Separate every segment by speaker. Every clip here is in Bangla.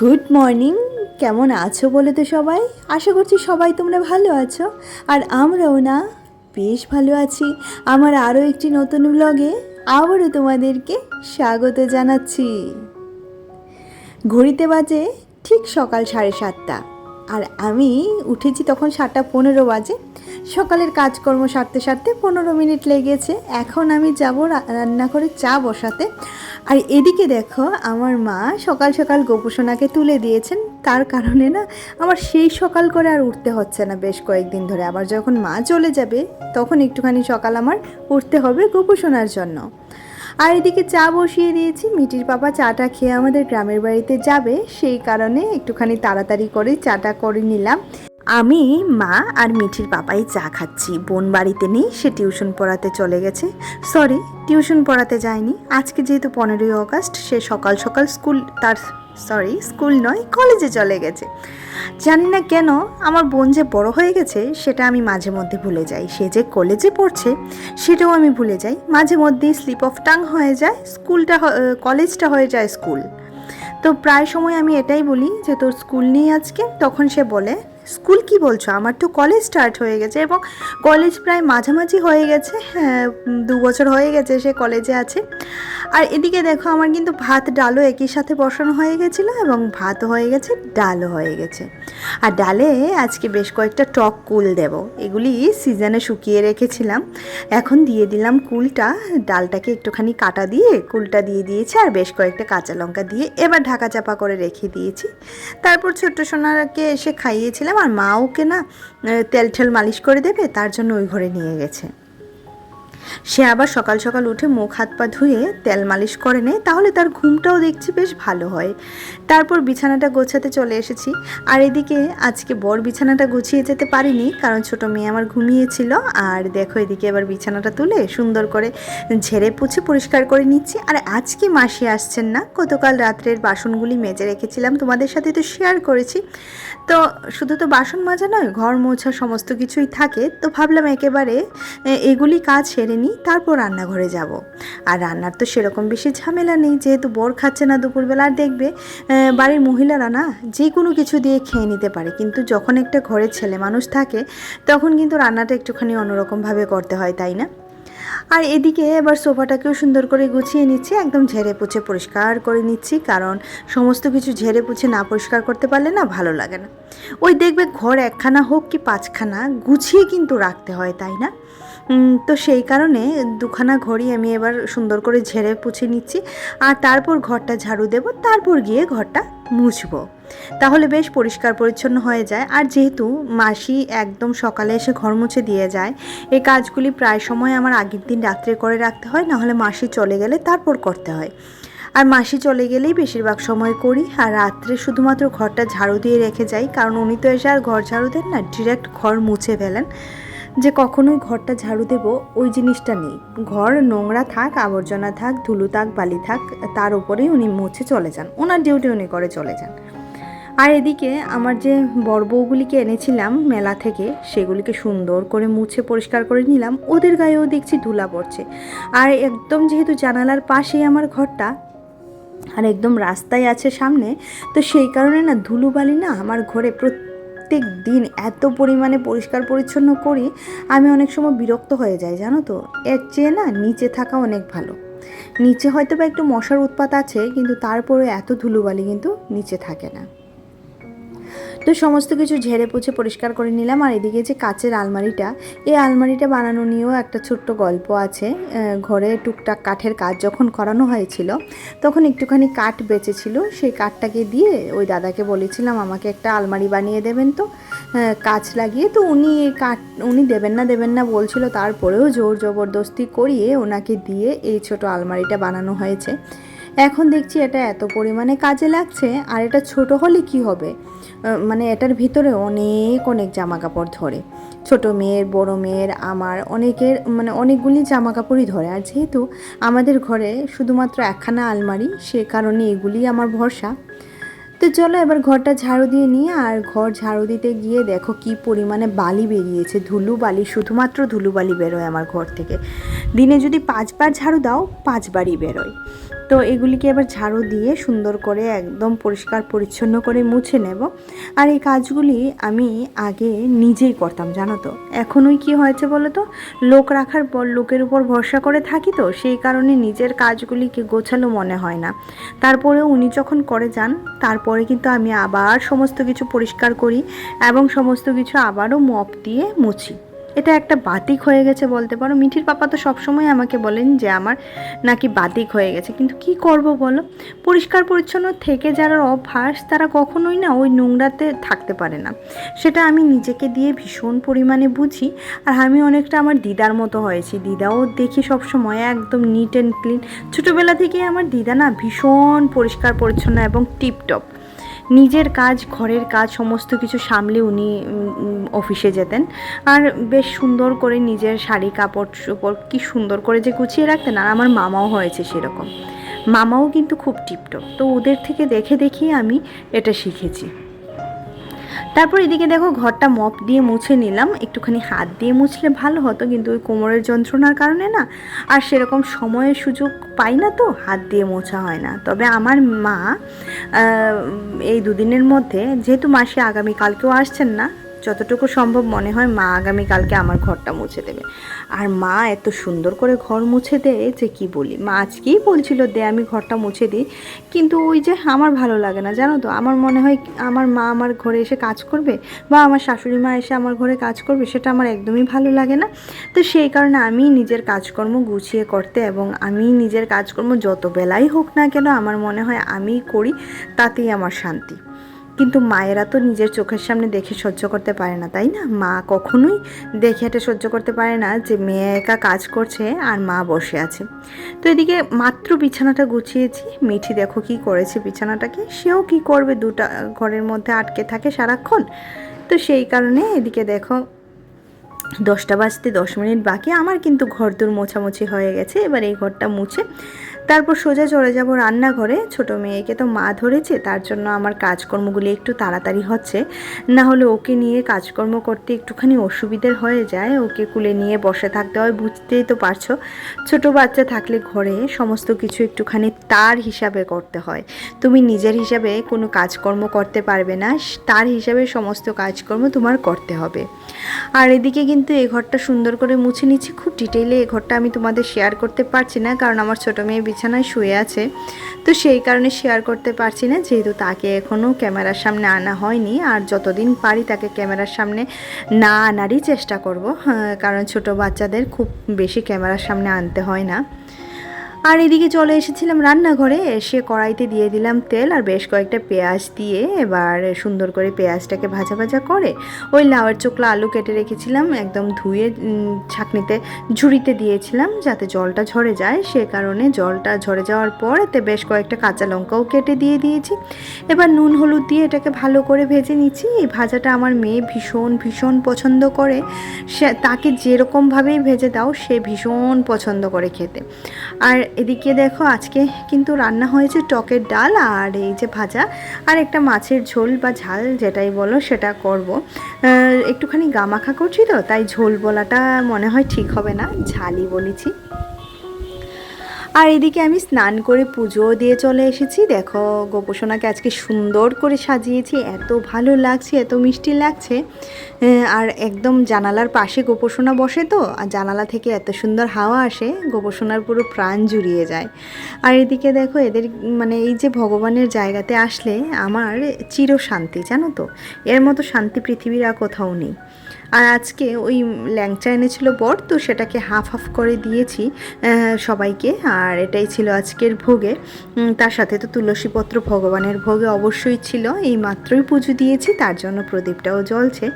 Speaker 1: Good morning. কেমন আছো বলে তো সবাই? আশা করছি সবাই তোমরা ভালো আছো, আর আমরাও না বেশ ভালো আছি। আমার আরও একটি নতুন ব্লগে আবারও তোমাদেরকে স্বাগত জানাচ্ছি। ঘড়িতে বাজে ঠিক সকাল 7:30, আর আমি উঠেছি তখন 7:15 বাজে। সকালের কাজকর্ম সারতে সারতে 15 মিনিট লেগেছে। এখন আমি যাব রান্নাঘরে চা বসাতে। আর এদিকে দেখো, আমার মা সকাল সকাল গোপুসোনাকে তুলে দিয়েছেন। তার কারণে না আমার সেই সকাল করে আর উঠতে হচ্ছে না বেশ কয়েকদিন ধরে। আবার যখন মা চলে যাবে তখন একটুখানি সকাল আমার উঠতে হবে গোপুসোনার জন্য। আর এদিকে চা বসিয়ে দিয়েছি। মিটির পাপা চাটা খেয়ে আমাদের গ্রামের বাড়িতে যাবে, সেই কারণে একটুখানি তাড়াতাড়ি করে চাটা করে নিলাম। আমি, মা আর মিঠির পাপাই চা খাচ্ছি। বোন বাড়িতে নেই, সে টিউশন পড়াতে চলে গেছে। সরি, টিউশন পড়াতে যায়নি। আজকে যেহেতু 15ই অগাস্ট, সে সকাল সকাল স্কুল নয়, কলেজে চলে গেছে। জানি না কেন আমার বোন যে বড় হয়ে গেছে সেটা আমি মাঝে মধ্যে ভুলে যাই। সে যে কলেজে পড়ছে সেটাও আমি ভুলে যাই। মাঝে মধ্যেই স্লিপ অফ টাং হয়ে যায়, কলেজটা হয়ে যায় স্কুল। তো প্রায় সময় আমি এটাই বলি যে তোর স্কুল নেই আজকে, তখন সে বলে স্কুল কি বলছো, আমার তো কলেজ স্টার্ট হয়ে গেছে। এবং কলেজ প্রায় মাঝামাঝি হয়ে গেছে, 2 বছর হয়ে গেছে সে কলেজে আছে। আর এদিকে দেখো, আমার কিন্তু ভাত ডালও একই সাথে বসানো হয়ে গেছিলো, এবং ভাতও হয়ে গেছে, ডালও হয়ে গেছে। আর ডালে আজকে বেশ কয়েকটা টক কুল দেব। এগুলি সিজনে শুকিয়ে রেখেছিলাম, এখন দিয়ে দিলাম কুলটা। ডালটাকে একটুখানি কাটা দিয়ে কুলটা দিয়ে দিয়েছি, আর বেশ কয়েকটা কাঁচা লঙ্কা দিয়ে এবার ঢাকা চাপা করে রেখে দিয়েছি। তারপর ছোট্ট সোনাকে এসে খাইয়েছিলাম, আর মা ওকে না তেল ঠেল মালিশ করে দেবে, তার জন্য ওই ঘরে নিয়ে গেছে। সে আবার সকাল সকাল উঠে মুখ হাত পা ধুয়ে তেল মালিশ করে নেয়, তাহলে তার ঘুমটাও দেখছি বেশ ভালো হয়। তারপর বিছানাটা গোছাতে চলে এসেছি। আর এদিকে আজকে বর বিছানাটা গুছিয়ে যেতে পারিনি, কারণ ছোট মেয়ে আমার ঘুমিয়েছিল। আর দেখো, এদিকে এবার বিছানাটা তুলে সুন্দর করে ঝেড়ে পুছে পরিষ্কার করে নিচ্ছি। আর আজকে মাসি আসছেন না, গতকাল রাত্রের বাসনগুলি মেজে রেখেছিলাম, তোমাদের সাথে তো শেয়ার করেছি। তো শুধু তো বাসন মাজা নয়, ঘর মোছা সমস্ত কিছুই থাকে। তো ভাবলাম একেবারে এগুলি কাজ সেরে নিই, তারপর রান্নাঘরে যাব। আর রান্নার তো সেরকম বেশি ঝামেলা নেই, যেহেতু বর খাচ্ছে না দুপুরবেলা। আর দেখবে বাড়ির মহিলারা না যে কোনো কিছু দিয়ে খেয়ে নিতে পারে, কিন্তু যখন একটা ঘরে ছেলে মানুষ থাকে তখন কিন্তু রান্নাটা একটুখানি অন্যরকমভাবে করতে হয়, তাই না? আর এদিকে এবার সোফাটাকেও সুন্দর করে গুছিয়ে নিচ্ছি, একদম ঝেড়ে পুছে পরিষ্কার করে নিচ্ছি, কারণ সমস্ত কিছু ঝেড়ে পুছে না পরিষ্কার করতে পারলে না ভালো লাগে না। ওই দেখবে ঘর একখানা হোক কি 5খানা গুছিয়ে কিন্তু রাখতে হয়, তাই না? তো সেই কারণে 2খানা ঘরই আমি এবার সুন্দর করে ঝেড়ে পুছে নিচ্ছি। আর তারপর ঘরটা ঝাড়ু দেব, তারপর গিয়ে ঘরটা মুছবো, তাহলে বেশ পরিষ্কার পরিচ্ছন্ন হয়ে যায়। আর যেহেতু মাসি একদম সকালে এসে ঘর মুছে দিয়ে যায়, এই কাজগুলি প্রায় সময় আমার আগের দিন রাত্রে করে রাখতে হয়, নাহলে মাসি চলে গেলে তারপর করতে হয়। আর মাসি চলে গেলেই বেশিরভাগ সময় করি। আর রাত্রে শুধুমাত্র ঘরটা ঝাড়ু দিয়ে রেখে যাই, কারণ উনি তো এসে আর ঘর ঝাড়ু দেন না, ডিরেক্ট ঘর মুছে ফেলেন। যে কখনোই ঘরটা ঝাড়ু দেব ওই জিনিসটা নেই। ঘর নোংরা থাক, আবর্জনা থাক, ধুলো থাক, বালি থাক, তার উপরেই উনি মুছে চলে যান, ওনার ডিউটি উনি করে চলে যান। আর এদিকে আমার যে বড় বউগুলিকে এনেছিলাম মেলা থেকে, সেগুলিকে সুন্দর করে মুছে পরিষ্কার করে নিলাম। ওদের গায়েও দেখছি ধুলা পড়ছে। আর একদম যেহেতু জানালার পাশেই আমার ঘরটা, আর একদম রাস্তায় আছে সামনে, তো সেই কারণে না ধুলোবালি না আমার ঘরে প্রত্যেক দিন এত পরিমাণে পরিষ্কার পরিচ্ছন্ন করি, আমি অনেক সময় বিরক্ত হয়ে যাই, জানো তো। এর চেয়ে না নিচে থাকা অনেক ভালো। নিচে হয়তো বা একটু মশার উৎপাত আছে, কিন্তু তারপরে এত ধুলোবালি কিন্তু নিচে থাকে না। তো সমস্ত কিছু ঝেড়ে পুছে পরিষ্কার করে নিলাম। আর এদিকে যে কাচের আলমারিটা, এই আলমারিটা বানানো নিয়েও একটা ছোট্ট গল্প আছে। ঘরে টুকটাক কাঠের কাজ যখন করানো হয়েছিল, তখন একটুখানি কাঠ বেঁচেছিল, সেই কাঠটাকে দিয়ে ওই দাদাকে বলেছিলাম আমাকে একটা আলমারি বানিয়ে দেবেন তো কাঁচ লাগিয়ে। তো উনি দেবেন না বলছিল, তারপরেও জোর জবরদস্তি করিয়ে ওনাকে দিয়ে এই ছোট আলমারিটা বানানো হয়েছে। এখন দেখছি এটা এত পরিমাণে কাজে লাগছে। আর এটা ছোট হলে কি হবে, মানে এটার ভিতরে অনেক জামা কাপড় ধরে, ছোট মেয়ের, বড় মেয়ের, আমার অনেকগুলি জামা কাপড়ই ধরে। আর যেহেতু আমাদের ঘরে শুধুমাত্র একখানা আলমারি, সে কারণে এগুলি আমার ভরসা। তো চলো এবার ঘরটা ঝাড়ু দিয়ে নিই। আর ঘর ঝাড়ু দিতে গিয়ে দেখো কি পরিমাণে বালি বেরিয়েছে, ধুলো বালি, শুধুমাত্র ধুলো বালি বেরোয় আমার ঘর থেকে। দিনে যদি 5 বার ঝাড়ু দাও 5 বারই বেরোয়। তো এগুলিকে এবার ঝাড়ু দিয়ে সুন্দর করে একদম পরিষ্কার পরিচ্ছন্ন করে মুছে নেব। আর এই কাজগুলি আমি আগে নিজেই করতাম, জানো তো। এখনই কি হয়েছে বলো তো, লোক রাখার পর লোকের উপর ভরসা করে থাকি, তো সেই কারণে নিজের কাজগুলিকে গোছালো মনে হয় না। তারপরে উনি যখন করে যান, তারপরে কিন্তু আমি আবার সমস্ত কিছু পরিষ্কার করি এবং সমস্ত কিছু আবারও মপ দিয়ে মুছি। এটা একটা বাতিক হয়ে গেছে বলতে পারো। মিঠির পাপা তো সবসময় আমাকে বলেন যে আমার নাকি বাতিক হয়ে গেছে, কিন্তু কি করব বলো, পরিষ্কার পরিচ্ছন্ন থেকে যারা অভ্যাস তারা কখনোই না ওই নোংরাতে থাকতে পারে না। সেটা আমি নিজেকে দিয়ে ভীষণ পরিমাণে বুঝি। আর আমি অনেকটা আমার দিদার মতো হয়েছি। দিদাও দেখি সবসময় একদম নিট অ্যান্ড ক্লিন। ছোটোবেলা থেকে আমার দিদা না ভীষণ পরিষ্কার পরিচ্ছন্ন এবং টিপটপ। নিজের কাজ, ঘরের কাজ সমস্ত কিছু সামলে উনি অফিসে যেতেন। আর বেশ সুন্দর করে নিজের শাড়ি কাপড় চোপড় কি সুন্দর করে যে গুছিয়ে রাখতেন। আর আমার মামাও হয়েছে সেরকম, মামাও কিন্তু খুব টিপটপ। তো ওদের থেকে দেখে দেখেই আমি এটা শিখেছি। তারপর এদিকে দেখো ঘরটা মপ দিয়ে মুছে নিলাম। একটুখানি হাত দিয়ে মুছলে ভালো হতো, কিন্তু ওই কোমরের যন্ত্রণার কারণে না আর সেরকম সময়ের সুযোগ পাই না, তো হাত দিয়ে মোছা হয় না। তবে আমার মা এই দুদিনের মধ্যে, যেহেতু মাসি আগামীকালকেও আসছেন না, যতটুকু সম্ভব মনে হয় মা আগামীকালকে আমার ঘরটা মুছে দেবে। আর মা এত সুন্দর করে ঘর মুছে দেয় যে কি বলি। মা আজকেই বলছিল দে আমি ঘরটা মুছে দিই, কিন্তু ওই যে আমার ভালো লাগে না, জানো তো। আমার মনে হয় আমার মা আমার ঘরে এসে কাজ করবে বা আমার শাশুড়ি মা এসে আমার ঘরে কাজ করবে, সেটা আমার একদমই ভালো লাগে না। তো সেই কারণে আমি নিজের কাজকর্ম গুছিয়ে করতে এবং আমি নিজের কাজকর্ম যত বেলাই হোক না কেন আমার মনে হয় আমিই করি, তাতেই আমার শান্তি। কিন্তু মায়েরা তো নিজের চোখের সামনে দেখে সহ্য করতে পারে না, তাই না? মা কখনোই দেখে এটা সহ্য করতে পারে না যে মেয়ে একা কাজ করছে আর মা বসে আছে। তো এদিকে মাত্র বিছানাটা গুছিয়েছি। মিঠি দেখো কি করেছে বিছানাটাকে, সেও কি করবে, দুটা ঘরের মধ্যে আটকে থাকে সারাক্ষণ। তো সেই কারণে এদিকে দেখো 10টা বাজতে 10 মিনিট বাকি। আমার কিন্তু ঘরদোর মোছামুছি হয়ে গেছে। এবার এই ঘরটা মুছে তারপর সোজা চলে যাব রান্নাঘরে। ছোট মেয়েকে তো মা ধরেছে, তার জন্য আমার কাজকর্মগুলি একটু তাড়াতাড়ি হচ্ছে, না হলে ওকে নিয়ে কাজকর্ম করতে একটুখানি অসুবিধার হয়ে যায়। ওকে কুলে নিয়ে বসে থাকতে হয়, বুঝতেই তো পারছো। ছোট বাচ্চা থাকলে ঘরে সমস্ত কিছু একটুখানি তার হিসাবে করতে হয়। তুমি নিজের হিসাবে কোনো কাজকর্ম করতে পারবে না, তার হিসাবে সমস্ত কাজকর্ম তোমার করতে হবে। আর এদিকে কিন্তু এই ঘরটা সুন্দর করে মুছে নিচ্ছি। খুব ডিটেইলে এই ঘরটা আমি তোমাদের শেয়ার করতে পারছি না, কারণ আমার ছোটো মেয়ে বিছানায় শুয়ে আছে, তো সেই কারণে শেয়ার করতে পারছি না, যেহেতু তাকে এখনও ক্যামেরার সামনে আনা হয়নি। আর যতদিন পারি তাকে ক্যামেরার সামনে না আনারই চেষ্টা করব, কারণ ছোট বাচ্চাদের খুব বেশি ক্যামেরার সামনে আনতে হয় না। আর এদিকে চলে এসেছিলাম রান্নাঘরে। এসে কড়াইতে দিয়ে দিলাম তেল আর বেশ কয়েকটা পেঁয়াজ দিয়ে এবার সুন্দর করে পেঁয়াজটাকে ভাজা ভাজা করে ওই লাউয়ের চোখলা আলু কেটে রেখেছিলাম একদম ধুয়ে ছাঁকনিতে ঝুড়িতে দিয়েছিলাম যাতে জলটা ঝরে যায়। সে কারণে জলটা ঝরে যাওয়ার পর এতে বেশ কয়েকটা কাঁচা লঙ্কাও কেটে দিয়ে দিয়েছি। এবার নুন হলুদ দিয়ে এটাকে ভালো করে ভেজে নিচ্ছি। এই ভাজাটা আমার মেয়ে ভীষণ ভীষণ পছন্দ করে। সে তাকে যেরকমভাবেই ভেজে দাও সে ভীষণ পছন্দ করে খেতে। আর এদিকে দেখো আজকে কিন্তু রান্না হয়েছে টকের ডাল আর এই যে ভাজা আর একটা মাছের ঝোল বা ঝাল যেটাই বলো সেটা করব। একটুখানি গামাখা করছি তো, তাই ঝোল বলাটা মনে হয় ঠিক হবে না, ঝালই বলেছি। আর এদিকে আমি স্নান করে পুজো দিয়ে চলে এসেছি। দেখো গোপোষণাকে আজকে সুন্দর করে সাজিয়েছি, এত ভালো লাগছে, এত মিষ্টি লাগছে। আর একদম জানালার পাশে গোপোষণা বসে, তো আর জানালা থেকে এত সুন্দর হাওয়া আসে, গোপোষণার পুরো প্রাণ জুড়িয়ে যায়। আর এদিকে দেখো এদের মানে এই যে ভগবানের জায়গাতে আসলে আমার চির শান্তি, জানো তো, এর মতো শান্তি পৃথিবীর আর কোথাও নেই। আর আজকে ওই ল্যাংচা এনেছিল বর, তো সেটাকে হাফ হাফ করে দিয়েছি সবাইকে। আর এটাই ছিল আজকের ভোগে। তার সাথে তো তুলসীপত্র ভগবানের ভোগে অবশ্যই ছিল। এই মাত্রই পুজো দিয়েছি, তার জন্য প্রদীপটাও জ্বলছে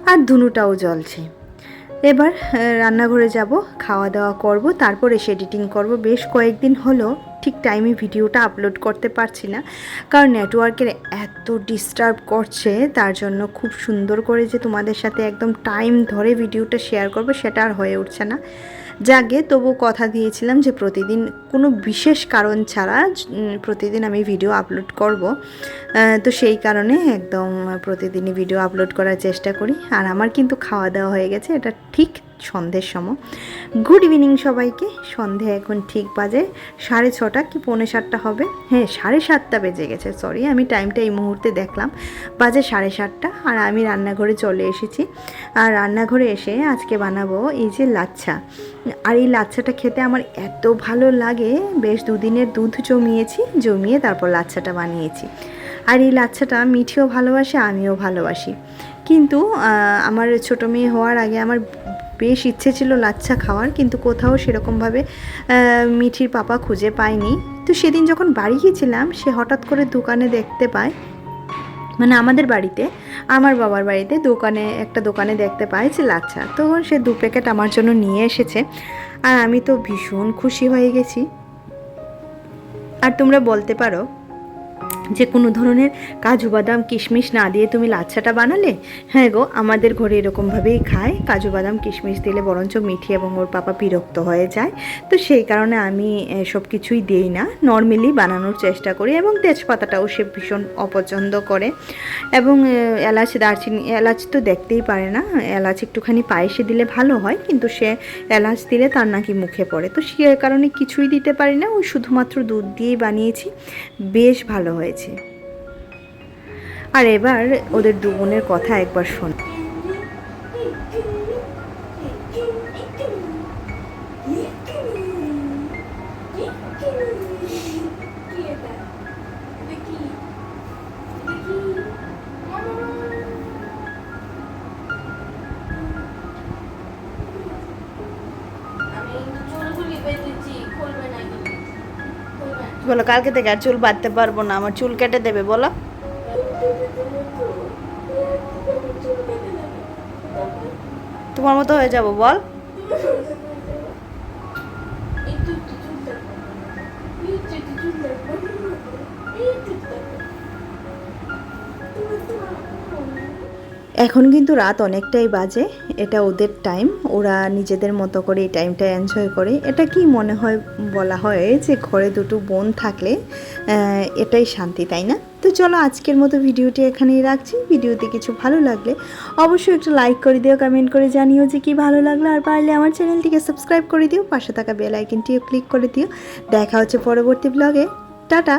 Speaker 1: আর ধুনুটাও জ্বলছে। এবার রান্নাঘরে যাব, খাওয়া দাওয়া করব, তারপর এসে এডিটিং করব। বেশ কয়েকদিন হলো ঠিক টাইমে ভিডিওটা আপলোড করতে পারছি না, কারণ নেটওয়ার্কের এত ডিস্টার্ব করছে। তার জন্য খুব সুন্দর করে যে তোমাদের সাথে একদম টাইম ধরে ভিডিওটা শেয়ার করব সেটা আর হয়ে উঠছে না। যাকে তবু কথা দিয়েছিলাম যে প্রতিদিন কোনো বিশেষ কারণ ছাড়া প্রতিদিন আমি ভিডিও আপলোড করব। তো সেই কারণে একদম প্রতিদিনই ভিডিও আপলোড করার চেষ্টা করি। আর আমার কিন্তু খাওয়া দাওয়া হয়ে গেছে, এটা ঠিক সন্ধ্যের সময়। গুড ইভিনিং সবাইকে। সন্ধে এখন ঠিক বাজে 6:30 কি 6:45 হবে, হ্যাঁ 7:30 বেজে গেছে, সরি আমি টাইমটা এই মুহূর্তে দেখলাম, বাজে 7:30। আর আমি রান্নাঘরে চলে এসেছি। আর রান্নাঘরে এসে আজকে বানাবো এই যে লাচ্ছা। আর এই লাচ্ছাটা খেতে আমার এত ভালো লাগে, বেশ 2 দিনের দুধ জমিয়ে তারপর লাচ্ছাটা বানিয়েছি। আর এই লাচ্ছাটা মিঠিও ভালোবাসে, আমিও ভালোবাসি। কিন্তু আমার ছোটো মেয়ে হওয়ার আগে আমার বেশ ইচ্ছে ছিল লাচ্ছা খাওয়ার, কিন্তু কোথাও সেরকমভাবে মিঠির পাপা খুঁজে পায়নি। তো সেদিন যখন বাড়ি গিয়েছিলাম, সে হঠাৎ করে দোকানে দেখতে পায়, মানে আমাদের বাড়িতে, আমার বাবার বাড়িতে একটা দোকানে দেখতে পায় যে লাচ্ছা। তখন সে 2 প্যাকেট আমার জন্য নিয়ে এসেছে। আর আমি তো ভীষণ খুশি হয়ে গেছি। আর তোমরা বলতে পারো যে কোনো ধরনের কাজু বাদাম কিশমিশ না দিয়ে তুমি লাচ্ছাটা বানালে। হ্যাঁ গো, আমাদের ঘরে এরকমভাবেই খায়, কাজু বাদাম কিশমিশ দিলে বরঞ্চ মিঠি এবং ওর পাপা বিরক্ত হয়ে যায়। তো সেই কারণে আমি সব কিছুই দিই না, নর্মালি বানানোর চেষ্টা করি। এবং তেজপাতাটাও সে ভীষণ অপছন্দ করে। এবং এলাচ দারচিনি, এলাচ তো দেখতেই পারে না, এলাচ একটুখানি পায়েসে দিলে ভালো হয়, কিন্তু সে এলাচ দিলে তার নাকি মুখে পড়ে। তো সে কারণে কিছুই দিতে পারি না, ওই শুধুমাত্র দুধ দিয়েই বানিয়েছি, বেশ ভালো হয়েছে। আর এবার ওদের 2 বোনের কথা একবার শোন। বলো কালকে থেকে আর চুল বাঁধতে পারবো না, আমার চুল কেটে দেবে বলো। তোমার মতো হয়ে যাব বল। এখন কিন্তু রাত অনেকটাই বাজে, এটা ওদের টাইম, ওরা নিজেদের মতো করে এই টাইমটা এনজয় করে। এটা কি মনে হয়, বলা হয় যে ঘরে 2 বোন থাকলে এটাই শান্তি, তাই না? তো চলো আজকের মতো ভিডিওটি এখানেই রাখছি। ভিডিওতে কিছু ভালো লাগলে অবশ্যই একটু লাইক করে দিও, কমেন্ট করে জানিও যে কি ভালো লাগলো। আর পারলে আমার চ্যানেলটিকে সাবস্ক্রাইব করে দিও, পাশে থাকা বেল আইকনটিও ক্লিক করে দিও। দেখা হচ্ছে পরবর্তী ব্লগে। টাটা।